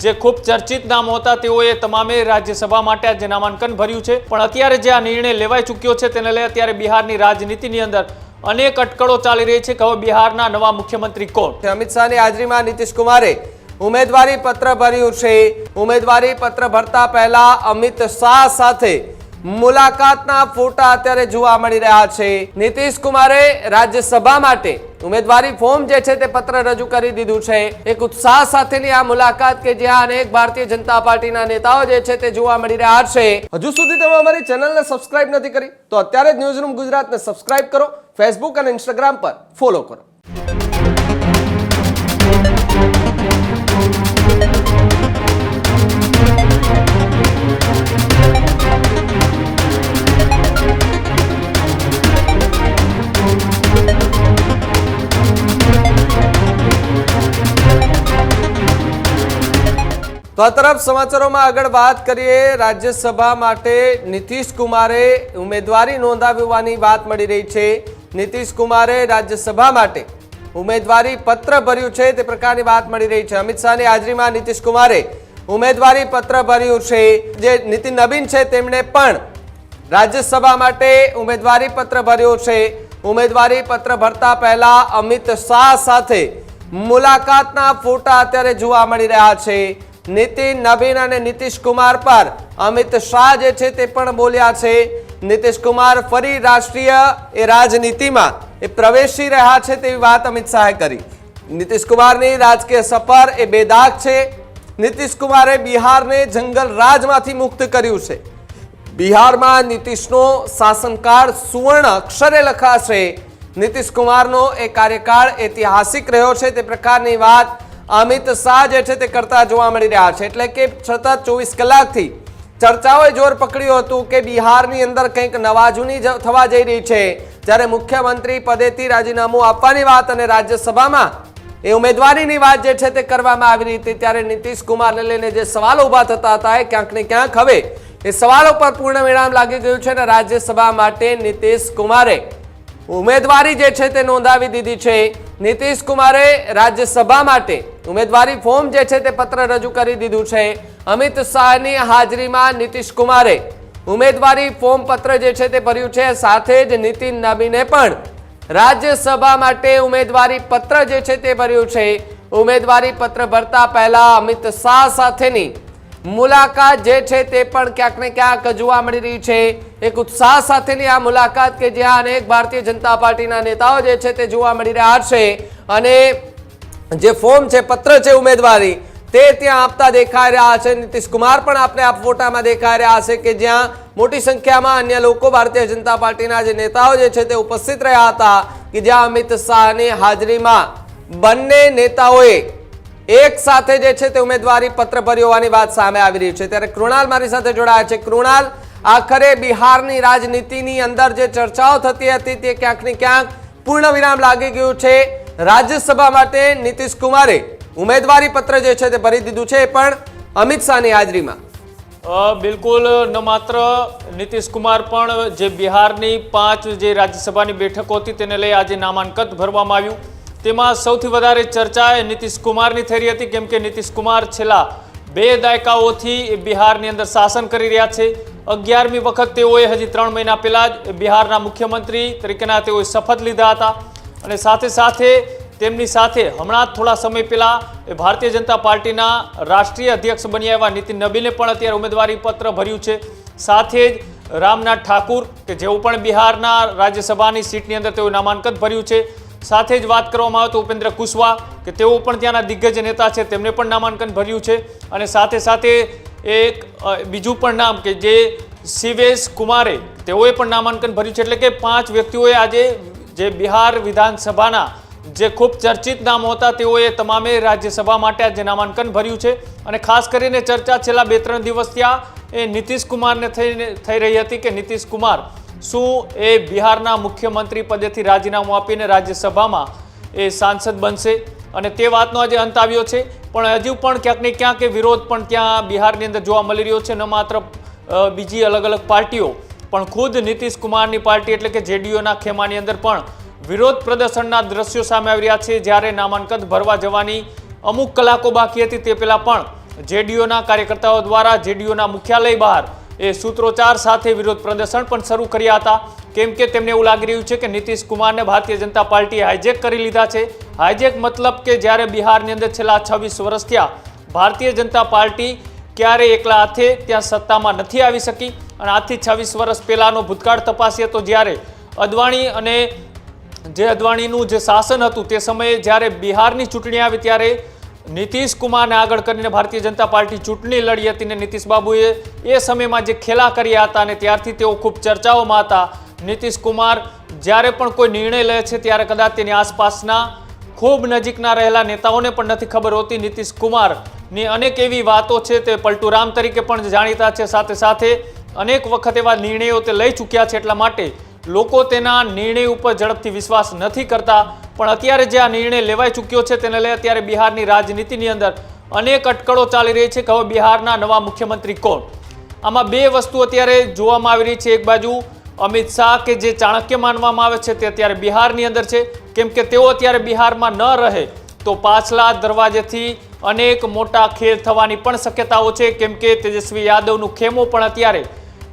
જે ખૂબ ચર્ચિત નામો હતા તેઓએ તમામે રાજ્યસભા માટે આજે નામાંકન ભર્યું છે। પણ અત્યારે જે આ નિર્ણય લેવાઈ ચૂક્યો છે તેને લઈ અત્યારે બિહારની રાજનીતિની અંદર અનેક અટકળો ચાલી રહી છે કે હવે બિહારના નવા મુખ્યમંત્રી કોણ। અમિત શાહની હાજરીમાં નીતિશ કુમારે ઉમેદવારી પત્ર ભર્યું છે। ઉમેદવારી પત્ર ભરતા પહેલા અમિત શાહ સાથે મુલાકાતના ફોટા અત્યારે જોવા મળી રહ્યા છે। નીતિશ કુમારે રાજ્યસભા માટે ઉમેદવારી ફોર્મ જે છે તે પત્ર રજૂ કરી દીધું છે। એક ઉત્સાહ સાથેની આ મુલાકાત કે જ્યાં અનેક ભારતીય જનતા પાર્ટીના નેતાઓ જે છે તે જોવા મળી રહ્યા છે। હજુ સુધી તમે અમારી ચેનલને સબસ્ક્રાઇબ નથી કરી તો અત્યારે જ ન્યૂઝરૂમ ગુજરાતને સબસ્ક્રાઇબ કરો, ફેસબુક અને ઇન્સ્ટાગ્રામ પર ફોલો કરો। તો આ તરફ સમાચારોમાં આગળ વાત કરીએ। રાજ્યસભા માટે નીતિશ કુમારે ઉમેદવારી નોંધાવી હોવાની વાત મળી રહી છે। નીતિશ કુમારે રાજ્યસભા માટે ઉમેદવારી પત્ર ભર્યું છે તે પ્રકારની વાત મળી રહી છે। અમિત શાહની હાજરીમાં નીતિશ કુમારે ઉમેદવારી પત્ર ભર્યું છે। જે નીતિન નવીન છે તેમણે પણ રાજ્યસભા માટે ઉમેદવારી પત્ર ભર્યો છે। ઉમેદવારી પત્ર ભરતા પહેલા અમિત શાહ સાથે મુલાકાતના ફોટા અત્યારે જોવા મળી રહ્યા છે। નીતિન નવીન અને નીતિશ કુમાર પર અમિત શાહ જે છે તે પણ બોલ્યા છે। નીતિશ કુમાર ફરી રાષ્ટ્રીય રાજનીતિમાં પ્રવેશી રહ્યા છે તેવી વાત અમિત શાહે કરી। નીતિશ કુમારની રાજકીય સફર બેદાગ છે। નીતિશ કુમારે બિહારને જંગલ રાજમાંથી મુક્ત કર્યું છે। બિહારમાં નીતિશનો શાસનકાળ સુવર્ણ અક્ષરે લખાશે। નીતિશ કુમારનો એ કાર્યકાળ ઐતિહાસિક રહ્યો છે તે પ્રકારની વાત અમિત શાહ જે છે તે કરતા જોવા મળી રહ્યા છે। એટલે કે સતત 24 કલાકથી ચર્ચાઓએ જોર પકડ્યું હતું કે બિહારની અંદર કંઈક નવાજૂની થવા જઈ રહી છે। જ્યારે મુખ્યમંત્રી પદેથી રાજીનામું આપવાની વાત અને રાજ્યસભામાં એ ઉમેદવારીની વાત જે છે તે કરવામાં આવી રહી હતી ત્યારે નીતિશ કુમારને લઈને જે સવાલો ઉભા થતા હતા એ ક્યાંક ને ક્યાંક હવે એ સવાલો પર પૂર્ણ વિરામ લાગી ગયું છે અને રાજ્યસભા માટે નીતિશ કુમારે ઉમેદવારી જે છે તે નોંધાવી દીધી છે। નીતિશ કુમારે રાજ્યસભા માટે ઉમેદવારી ફોર્મ જે છે તે પત્ર રજૂ કરી દીધું છે। અમિત શાહની હાજરીમાં નીતિશ કુમારે ઉમેદવારી ફોર્મ પત્ર જે છે તે ભર્યું છે। સાથે જ નીતિન નવીને પણ રાજ્યસભા માટે ઉમેદવારી પત્ર જે છે તે ભર્યું છે। ઉમેદવારી પત્ર ભરતા પહેલા અમિત શાહ સાથેની મુલાકાત જે છે તે પણ ક્યાંક ને ક્યાંક જોવા મળી રહી છે। એક ઉત્સાહ સાથેની આ મુલાકાત કે જ્યાં અનેક ભારતીય જનતા પાર્ટીના નેતાઓ જે છે તે જોવા મળી રહ્યા છે અને જે ફોર્મ છે, પત્ર છે ઉમેદવારી તે ત્યાં આપતા દેખાઈ રહ્યા છે। નીતિશ કુમાર પણ આપણે આ ફોટામાં દેખાઈ રહ્યા છે કે જ્યાં મોટી સંખ્યામાં અન્ય લોકો ભારતીય જનતા પાર્ટીના જે નેતાઓ જે છે તે ઉપસ્થિત રહ્યા હતા કે જ્યાં અમિત શાહની હાજરીમાં બંને નેતાઓએ એક સાથે જે છે તે ઉમેદવારી પત્ર ભર્યો હોવાની વાત સામે આવી રહી છે। ત્યારે કૃણાલ મારી સાથે જોડાયા છે। કૃણાલ, આખરે બિહારની રાજનીતિની અંદર જે ચર્ચાઓ થતી હતી તે ક્યાંક ને ક્યાંક પૂર્ણ વિરામ લાગી ગયું છે। રાજ્યસભા માટે નીતિશ કુમારે ઉમેદવારી પત્ર જે છે તે ભરી દીધું છે પણ અમિત શાહની હાજરીમાં। બિલકુલ, ન માત્ર નીતિશ કુમાર પણ જે બિહારની 5 જે રાજ્યસભાની બેઠકો હતી તેને લઈ આજે નામાંકન ભરવામાં આવ્યું। તેમાં સૌથી વધારે ચર્ચા નીતિશ કુમારની થઈ રહી હતી કેમ કે નીતિશ કુમાર છેલ્લા 2 દાયકાઓથી બિહારની અંદર શાસન કરી રહ્યા છે। 11મી વખત તેઓએ હજી 3 મહિના પહેલા જ બિહારના મુખ્યમંત્રી તરીકેના તેઓએ શપથ લીધા હતા અને સાથે સાથે તેમની સાથે હમણાં થોડા સમય પહેલા ભારતીય જનતા પાર્ટીના રાષ્ટ્રીય અધ્યક્ષ બન્યા એવા નીતિન નવીને પણ અત્યારે ઉમેદવારી પત્ર ભર્યું છે। સાથે જ રામનાથ ઠાકુર કે જેઓ પણ બિહારના રાજ્યસભાની સીટની અંદર તેઓ નામાંકન ભર્યું છે। સાથે જ વાત કરવામાં આવે તો ઉપેન્દ્ર કુશવાહ કે તેઓ પણ ત્યાંના દિગ્ગજ નેતા છે તેમને પણ નામાંકન ભર્યું છે અને સાથે સાથે એક બીજું પણ નામ કે જે શિવેશ કુમારે તેઓએ પણ નામાંકન ભર્યું છે। એટલે કે 5 વ્યક્તિઓએ આજે જે બિહાર વિધાનસભાના જે ખૂબ ચર્ચિત નામો હતા તેઓએ તમામે રાજ્યસભા માટે આજે નામાંકન ભર્યું છે અને ખાસ કરીને ચર્ચા છેલ્લા 2-3 દિવસથી એ નીતિશ કુમારને થઈ રહી હતી કે નીતિશ કુમાર શું એ બિહારના મુખ્યમંત્રી પદેથી રાજીનામું આપીને રાજ્યસભામાં એ સાંસદ બનશે અને તે વાતનો આજે અંત આવ્યો છે। પણ હજુ પણ ક્યાંક ને ક્યાંક વિરોધ પણ ત્યાં બિહારની અંદર જોવા મળી રહ્યો છે। ન માત્ર બીજી અલગ અલગ પાર્ટીઓ પણ ખુદ નીતિશ કુમારની પાર્ટી એટલે કે જેડીયુના ખેમાની અંદર પણ વિરોધ પ્રદર્શનના દ્રશ્યો સામે આવી રહ્યા છે। જ્યારે નામાંકન ભરવા જવાની અમુક કલાકો બાકી હતી તે પહેલા પણ જેડીયુના કાર્યકર્તાઓ દ્વારા જેડીયુના મુખ્યાલય બહાર એ સૂત્રોચ્ચાર સાથે વિરોધ પ્રદર્શન પણ શરૂ કર્યા હતા, કેમ કે તેમને એવું લાગી રહ્યું છે કે નીતિશ કુમારને ભારતીય જનતા પાર્ટીએ હાઇજેક કરી લીધા છે. હાઇજેક મતલબ કે જ્યારે બિહારની અંદર છેલ્લા 26 વર્ષ થયા ભારતીય જનતા પાર્ટી ક્યારે એકલા હાથે ત્યાં સત્તામાં નથી આવી શકી. અને આજથી 26 વર્ષ પહેલાનો ભૂતકાળ તપાસીએ તો જ્યારે અદવાણીનું જે શાસન હતું તે સમયે જ્યારે બિહારની ચૂંટણી આવી ત્યારે નીતિશ કુમારને આગળ કરીને ભારતીય જનતા પાર્ટી ચૂંટણી લડી હતી ને નીતિશ બાબુએ એ સમયમાં જે ખેલા કર્યા હતા અને ત્યારથી તેઓ ખૂબ ચર્ચાઓમાં હતા. નીતિશ કુમાર જ્યારે પણ કોઈ નિર્ણય લે છે ત્યારે કદાચ તેની આસપાસના ખૂબ નજીકના રહેલા નેતાઓને પણ નથી ખબર હોતી. નીતિશ કુમારની અનેક એવી વાતો છે, તે પલટુરામ તરીકે પણ જાણીતા છે, સાથે સાથે અનેક વખત એવા નિર્ણયો તે લઈ ચૂક્યા છે, એટલા માટે લોકો તેના નિર્ણય ઉપર ઝડપથી વિશ્વાસ નથી કરતા. પણ અત્યારે જે આ નિર્ણય લેવાઈ ચૂક્યો છે તેને લઈ અત્યારે બિહારની રાજનીતિની અંદર અનેક અટકળો ચાલી રહી છે કે હવે બિહારના નવા મુખ્યમંત્રી કોણ. આમાં બે વસ્તુ અત્યારે જોવામાં આવી રહી છે. એક બાજુ અમિત શાહ કે જે ચાણક્ય માનવામાં આવે છે તે અત્યારે બિહારની અંદર છે, કેમ કે તેઓ અત્યારે બિહારમાં ન રહે તો પાછલા દરવાજેથી અનેક મોટા ખેલ થવાની પણ શક્યતાઓ છે, કેમ કે તેજસ્વી યાદવનું ખેમો પણ અત્યારે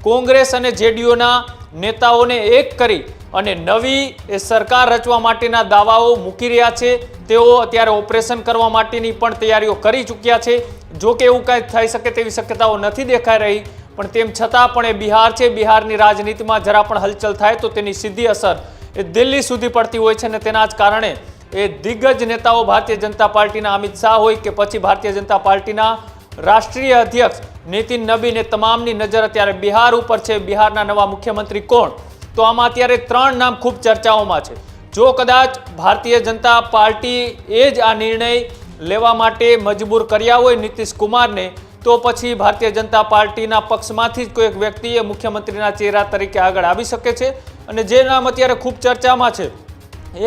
કોંગ્રેસ અને જેડીયુના નેતાઓને એક કરી અને નવી સરકાર રચવા માટેના દાવાઓ મૂકી રહ્યા છે. તેઓ અત્યારે ઓપરેશન કરવા માટેની પણ તૈયારીઓ કરી ચૂક્યા છે. જો કે એવું કાંઈ થઈ શકે તેવી શક્યતાઓ નથી દેખાઈ રહી, પણ તેમ છતાં પણ એ બિહાર છે. બિહારની રાજનીતિમાં જરા પણ હલચલ થાય તો તેની સીધી અસર એ દિલ્હી સુધી પડતી હોય છે અને તેના જ કારણે એ દિગ્ગજ નેતાઓ ભારતીય જનતા પાર્ટીના અમિત શાહ હોય કે પછી ભારતીય જનતા પાર્ટીના રાષ્ટ્રીય અધ્યક્ષ નીતિન નબીન, તમામની નજર અત્યારે બિહાર ઉપર છે. બિહારના નવા મુખ્યમંત્રી કોણ? તો આમાં અત્યારે 3 નામ ખૂબ ચર્ચાઓમાં છે. જો કદાચ ભારતીય જનતા પાર્ટી એ જ આ નિર્ણય લેવા માટે મજબૂર કર્યા હોય નીતિશ કુમારને, તો પછી ભારતીય જનતા પાર્ટીના પક્ષમાંથી જ કોઈ એક વ્યક્તિ એ મુખ્યમંત્રીના ચહેરા તરીકે આગળ આવી શકે છે. અને જે નામ અત્યારે ખૂબ ચર્ચામાં છે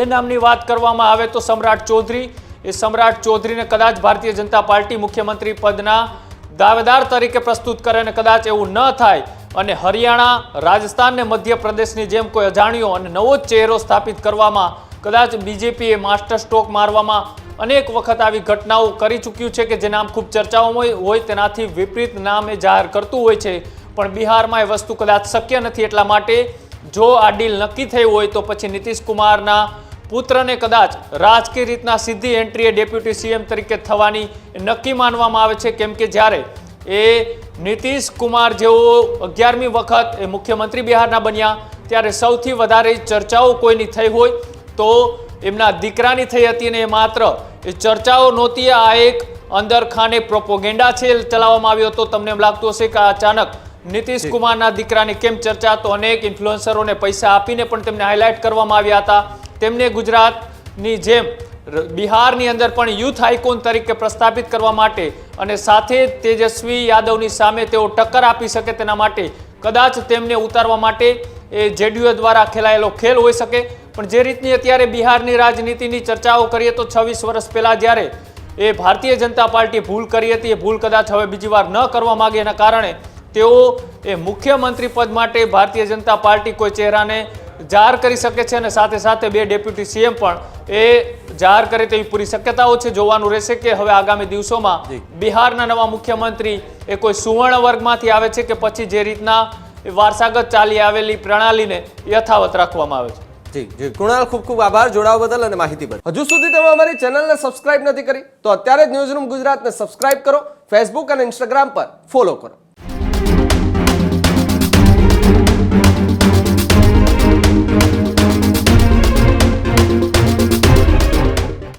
એ નામની વાત કરવામાં આવે તો સમ્રાટ ચૌધરી. એ સમ્રાટ ચૌધરીને કદાચ ભારતીય જનતા પાર્ટી મુખ્યમંત્રી પદના દાવેદાર તરીકે પ્રસ્તુત કરે અને કદાચ એવું ન થાય અને હરિયાણા, રાજસ્થાન ને મધ્યપ્રદેશની જેમ કોઈ અજાણ્યો અને નવો જ ચહેરો સ્થાપિત કરવામાં કદાચ બીજેપીએ માસ્ટર સ્ટ્રોક મારવામાં અનેક વખત આવી ઘટનાઓ કરી ચૂક્યું છે કે જે નામ ખૂબ ચર્ચાઓમાં હોય તેનાથી વિપરીત નામ એ જાહેર કરતું હોય છે. પણ બિહારમાં એ વસ્તુ કદાચ શક્ય નથી. એટલા માટે જો આ ડીલ નક્કી થઈ હોય તો પછી નીતિશ કુમારના પુત્રને કદાચ રાજકીય રીતના સીધી એન્ટ્રી ડેપ્યુટી સીએમ તરીકે થવાની નક્કી માનવામાં આવે છે, કેમ કે જ્યારે એ નીતિશ કુમાર જેઓ 11મી વખત એ મુખ્યમંત્રી બિહારના બન્યા ત્યારે સૌથી વધારે ચર્ચાઓ કોઈની થઈ હોય તો એમના દીકરાની થઈ હતી અને એ માત્ર એ ચર્ચાઓ નહોતી, આ એક અંદર ખાને પ્રોપોગેન્ડા છે ચલાવવામાં આવ્યો હતો. તમને એમ લાગતું હશે કે અચાનક નીતિશ કુમારના દીકરાની કેમ ચર્ચા? તો અનેક ઇન્ફ્લુએન્સરોને પૈસા આપીને પણ તેમને હાઇલાઇટ કરવામાં આવ્યા હતા. તેમને ગુજરાતની જેમ બિહારની અંદર પણ યુથ આઇકોન તરીકે પ્રસ્થાપિત કરવા માટે અને સાથે તેજસ્વી યાદવની સામે તેઓ ટક્કર આપી શકે તેના માટે કદાચ તેમને ઉતારવા માટે એ જેડીયુ દ્વારા ખેલાયેલો ખેલ હોઈ શકે. પણ જે રીતની અત્યારે બિહારની રાજનીતિની ચર્ચાઓ કરીએ તો 26 વર્ષ પહેલાં જ્યારે એ ભારતીય જનતા પાર્ટી ભૂલ કરી હતી એ ભૂલ કદાચ હવે બીજી વાર ન કરવા માગે એના કારણે તેઓ એ મુખ્યમંત્રી પદ માટે ભારતીય જનતા પાર્ટી કોઈ ચહેરાને જાહેર કરી શકે છે અને સાથે સાથે 2 ડેપ્યુટી સીએમ પણ એ જાહેર કરે તેવી પૂરી શક્યતાઓ છે. જોવાનું રહેશે કે હવે આગામી દિવસોમાં બિહારના નવા મુખ્યમંત્રી એ કોઈ સુવર્ણ વર્ગમાંથી આવે છે કે પછી જે રીતના વારસાગત ચાલી આવેલી પ્રણાલીને યથાવત રાખવામાં આવે છે. જી જી કુણાલ, ખૂબ ખૂબ આભાર જોડાવા બદલ અને માહિતી બદલ. હજુ સુધી તમે અમારી ચેનલને સબસ્ક્રાઇબ નથી કરી તો અત્યારે જ ન્યૂઝરૂમ ગુજરાતને સબસ્ક્રાઇબ કરો, ફેસબુક અને ઇન્સ્ટાગ્રામ પર ફોલો કરો.